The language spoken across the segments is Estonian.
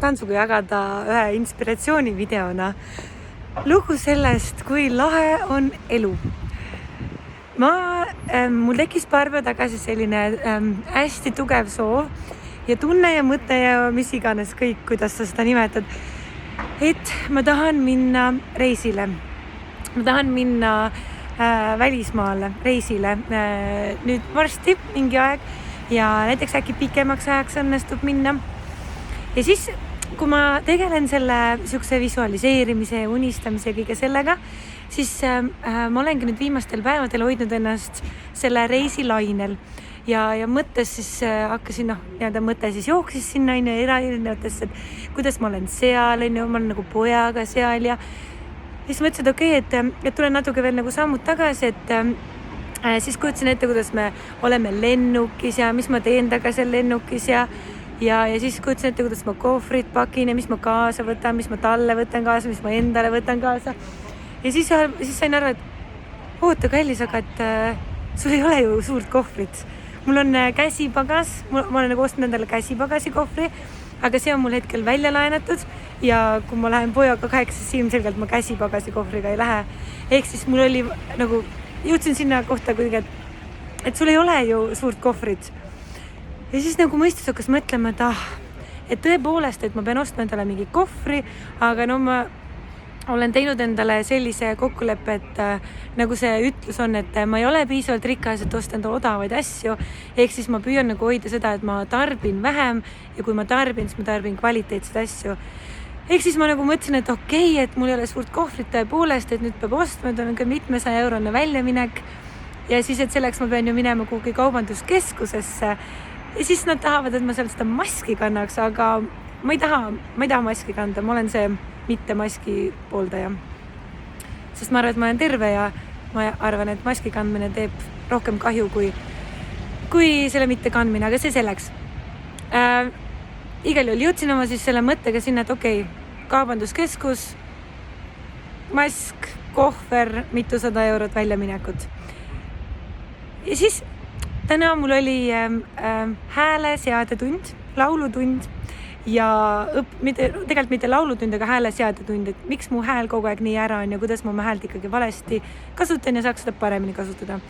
tahan sinuga jagada ühe inspiratsioonivideona lugu sellest, kui lahe on elu. Mul tekkis paar päeva tagasi selline hästi tugev soov ja tunne ja mõte ja mis iganes kõik, kuidas sa seda nimetad, et ma tahan minna reisile. Ma tahan minna välismaale reisile nüüd varsti mingi aeg ja näiteks äkki pikemaks ajaks õnnestub minna. Ja siis, kui ma tegelen selle siukse visualiseerimise ja unistamise ja kõige sellega, siis ma olengi nüüd viimastel päevadel hoidnud ennast selle reisilainel ja mõttes siis hakkasin, mõte siis jooksis sinna erinevatesse, et kuidas ma olen seal, ma olen nagu pojaga seal ja siis mõtlesin, et et tulen natuke veel nagu sammud tagasi, et siis kujutasin ette, kuidas me oleme lennukis ja mis ma teen taga seal lennukis ja siis kujutasin ette, kuidas ma kohvrit pakin ja mis ma kaasa võtan, mis ma talle võtan kaasa, mis ma endale võtan kaasa. Ja siis sain aru, et oota kallis, aga et sul ei ole ju suurt kohvrit. Mul on käsipagas, ma olen nagu ostnud endale käsipagasi kohvri, aga see on mul hetkel välja laenatud ja kui ma lähen pojaga kaheks, siis ilmselgelt ma käsipagasi kohvriga ei lähe. Ehk siis mul oli nagu, jõudsin sinna kohta kuidagi, et sul ei ole ju suurt kohvrit. Ja siis nagu mõistus hakkas mõtlema, et tõepoolest, et ma pean ostma endale mingi kohvri, aga ma olen teinud endale sellise kokkuleppe, et nagu see ütlus on, et ma ei ole piisavalt rikas, et osta endale odavaid asju. Ehk siis ma püüan nagu hoida seda, et ma tarbin vähem ja kui ma tarbin, siis ma tarbin kvaliteetseid asju. Ehk siis ma nagu mõtlesin, et okei, et mul ei ole suurt kohvrit tõepoolest, et nüüd peab ostma, et on ka mitmesaja eurone väljaminek ja siis, et selleks ma pean ju minema kuhugi kaubanduskeskusesse ja siis nad tahavad, et ma seal seda maski kannaks, aga ma ei taha maski kanda, ma olen see mitte maski pooldaja. Sest ma arvan, et ma olen terve ja ma arvan, et maski kandmine teeb rohkem kahju kui selle mitte kandmine, aga see selleks. Igal juhul jõudsin oma siis selle mõttega sinna, et okei, kaubanduskeskus, mask, kohver, mitusada eurot väljaminekut. Ja siis täna mul oli hääleseadetund, laulutund ja tegelikult mitte laulutund, aga hääleseadetund, et miks mu hääl kogu aeg nii ära on ja kuidas ma oma häält ikkagi valesti kasutan ja saaks seda paremini kasutada.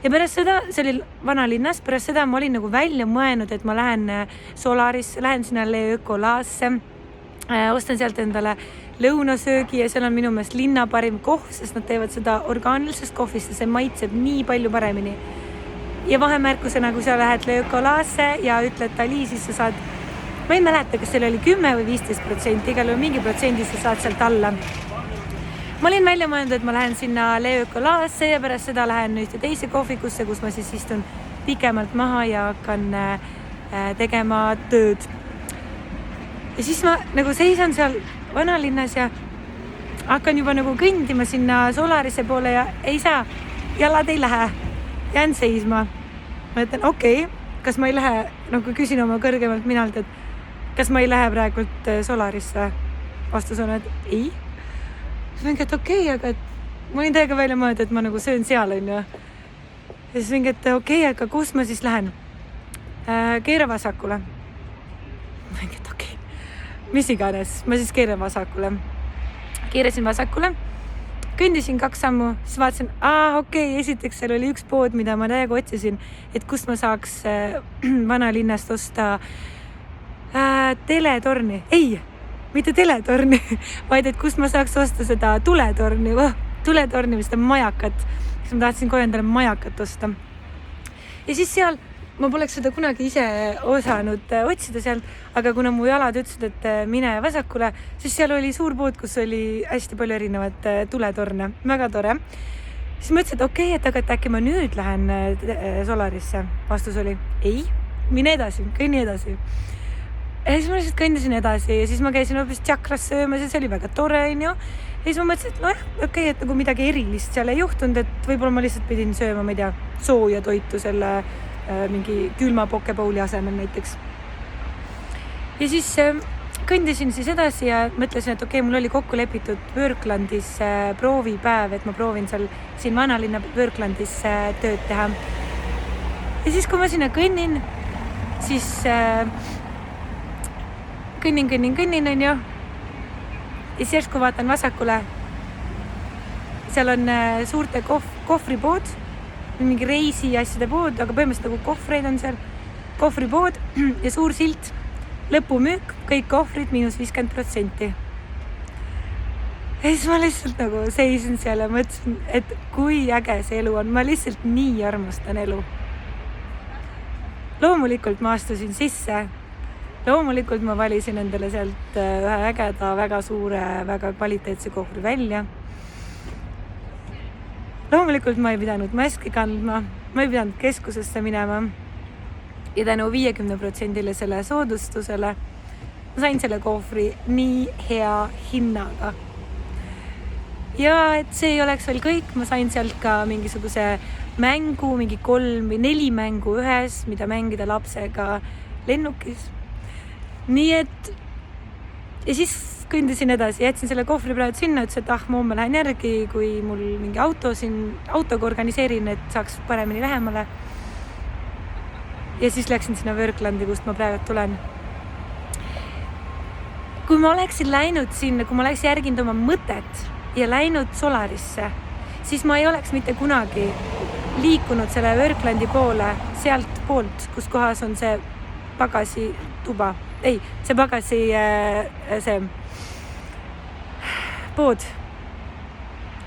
Ja pärast seda, see oli vanalinnas, pärast seda ma olin nagu välja mõenud, et ma lähen Solarisse, lähen sinna Le Ökolaasse, ostan sealt endale lõunasöögi ja seal on minu meelest linna parim kohv, sest nad teevad seda orgaanilisest kohvist ja see maitseb nii palju paremini. Ja vahemärkusena, kui sa lähed Le Ökolaasse ja ütled Dali, siis sa saad, ma ei mäleta, kas seal oli 10 või 15%, igal juhul mingi protsendi sa saad sealt alla. Ma olin välja mõelnud, et ma lähen sinna Le Ökolaasse ja pärast seda lähen ühte teise kohvikusse, kus ma siis istun pikemalt maha ja hakkan tegema tööd. Ja siis ma nagu seisan seal vanalinnas ja hakkan juba nagu kõndima sinna Solarisse poole ja ei saa, jalad ei lähe, jään seisma. Ma ütlen, okei, kas ma ei lähe, nagu küsin oma kõrgemalt minalt, et kas ma ei lähe praegult Solarisse? Vastus on, et ei. Siis mingi, et okei, aga ma olin täiega välja mõelda, et ma nagu söön seal on ja siis mingi, et okei, aga kus ma siis lähen? Keera vasakule. Mingi, et okei, mis iganes, ma siis keeran vasakule. Keerasin vasakule, kõndisin 2 sammu, siis vaatasin, okei, esiteks seal oli üks pood, mida ma täiega otsisin, et kust ma saaks vanalinnast osta teletorni. Ei, mitte teletorni, vaid et kust ma saaks osta seda tuletorni või seda majakat. Siis ma tahtsin kohe endale majakat osta. Ja siis seal, ma poleks seda kunagi ise osanud otsida sealt, aga kuna mu jalad ütlesid, et mine vasakule, siis seal oli suur pood, kus oli hästi palju erinevat tuletorne. Väga tore. Siis mõtlesin, et okei, et äkki ma nüüd lähen Solarisse. Vastus oli, ei, mine edasi, kõnni edasi. Ja siis ma lihtsalt kõndisin edasi ja siis ma käisin hoopis Tšakras söömas ja see oli väga tore, ja siis ma mõtlesin, et okei, et nagu midagi erilist seal ei juhtunud, et võib-olla ma lihtsalt pidin sööma, ma ei tea, sooja toitu selle mingi külma pokepouli asemel näiteks. Ja siis kõndisin siis edasi ja mõtlesin, et okei, mul oli kokku lepitud Worklandis proovipäev, et ma proovin seal siin vanalinna Worklandis tööd teha. Ja siis, kui ma sinna kõnnin, siis kõnnin, on ju. Ja siis järsku vaatan vasakule. Seal on suurte kohvripood, mingi reisi asjade pood, aga põhimõtteliselt nagu kohvreid on seal. Kohvripood ja suur silt, lõpumüük, kõik kohvrid -50%. Ja siis ma lihtsalt nagu seisin seal ja mõtlesin, et kui äge see elu on. Ma lihtsalt nii armastan elu. Loomulikult ma astusin sisse. Loomulikult ma valisin endale sealt ühe ägeda, väga suure, väga kvaliteetse kohvri välja. Loomulikult ma ei pidanud maski kandma, ma ei pidanud keskusesse minema. Ja tänu 50% selle soodustusele ma sain selle kohvri nii hea hinnaga. Ja et see ei oleks veel kõik, ma sain sealt ka mingisuguse mängu, mingi 3 või 4 mängu ühes, mida mängida lapsega lennukis. Nii et ja siis kõndisin edasi, jätsin selle kohvri praegu sinna, ütlesin, et ma homme lähen järgi, kui mul mingi autoga organiseerin, et saaks paremini lähemale. Ja siis läksin sinna Worklandi, kust ma praegu tulen. Kui ma oleksin läinud sinna, kui ma oleks järginud oma mõtet ja läinud Solarisse, siis ma ei oleks mitte kunagi liikunud selle Worklandi poole sealt poolt, kus kohas on see pagasituba. Ei, see pagasi see pood,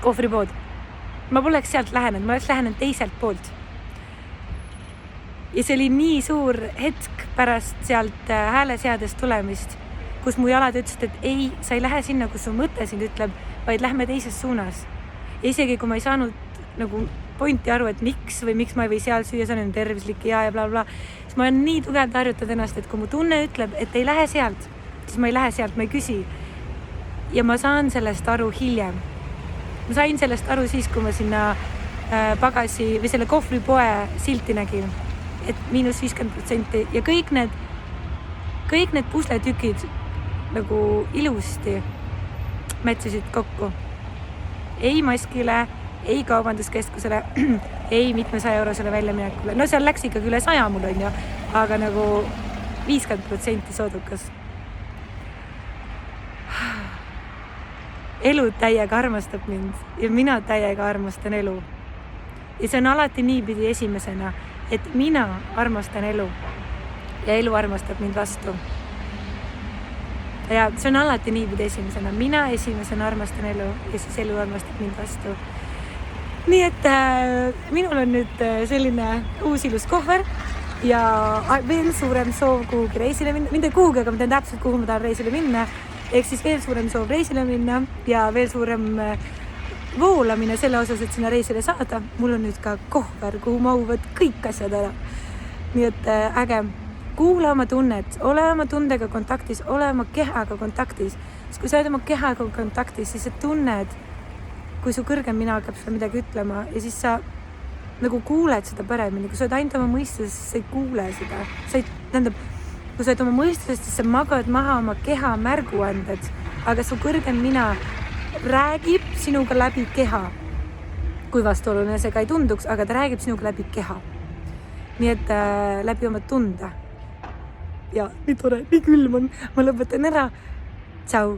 kohvripood. Ma poleks sealt lähenenud, ma oleks lähenenud teiselt poolt. Ja see oli nii suur hetk pärast sealt hääleseadest tulemist, kus mu jalad ütlesid, et ei, sa ei lähe sinna, kus su mõte sind ütleb, vaid lähme teises suunas. Ja isegi kui ma ei saanud nagu pointi aru, et miks ma ei või seal süüa, see on tervislik ja bla. Siis ma olen nii tugevalt harjutada ennast, et kui mu tunne ütleb, et ei lähe sealt, siis ma ei lähe sealt, ma ei küsi. Ja ma saan sellest aru hiljem. Ma sain sellest aru siis, kui ma sinna pagasi või selle kohvripoe silti nägin, et -50% ja kõik need pusletükid nagu ilusti mätsisid kokku. Ei maskile, ei kaubanduskeskusele, ei 700-eurosele väljaminekule. No seal läks ikkagi üle 100 mul on ju, aga nagu 50% soodukas. Elu täiega armastab mind ja mina täiega armastan elu. Ja see on alati niipidi esimesena, et mina armastan elu ja elu armastab mind vastu. Ja see on alati niipidi esimesena. Mina esimesena armastan elu ja siis elu armastab mind vastu. Nii et minul on nüüd selline uus ilus kohver ja veel suurem soov kuhugi reisile minna. Mitte kuhugi, aga ma tean täpselt, kuhu ma tahan reisile minna. Ehk siis veel suurem soov reisile minna ja veel suurem voolamine selle osas, et sinna reisile saada. Mul on nüüd ka kohver, kuhu mahuvad kõik asjad ära. Nii et äge. Kuula oma tunnet, ole oma tundega kontaktis, ole oma kehaga kontaktis. Sest kui sa oled oma kehaga kontaktis, siis sa tunned, kui su kõrgem mina hakkab sulle midagi ütlema ja siis sa nagu kuuled seda paremini. Kui sa oled ainult oma mõistusest, siis sa ei kuule seda. Kui sa oled oma mõistusest, siis sa magad maha oma keha märguanded, aga su kõrgem mina räägib sinuga läbi keha. Kui vastuoluline see ka ei tunduks, aga ta räägib sinuga läbi keha. Nii et läbi oma tunde. Ja nii tore, nii külm on. Ma lõpetan ära. Tšau!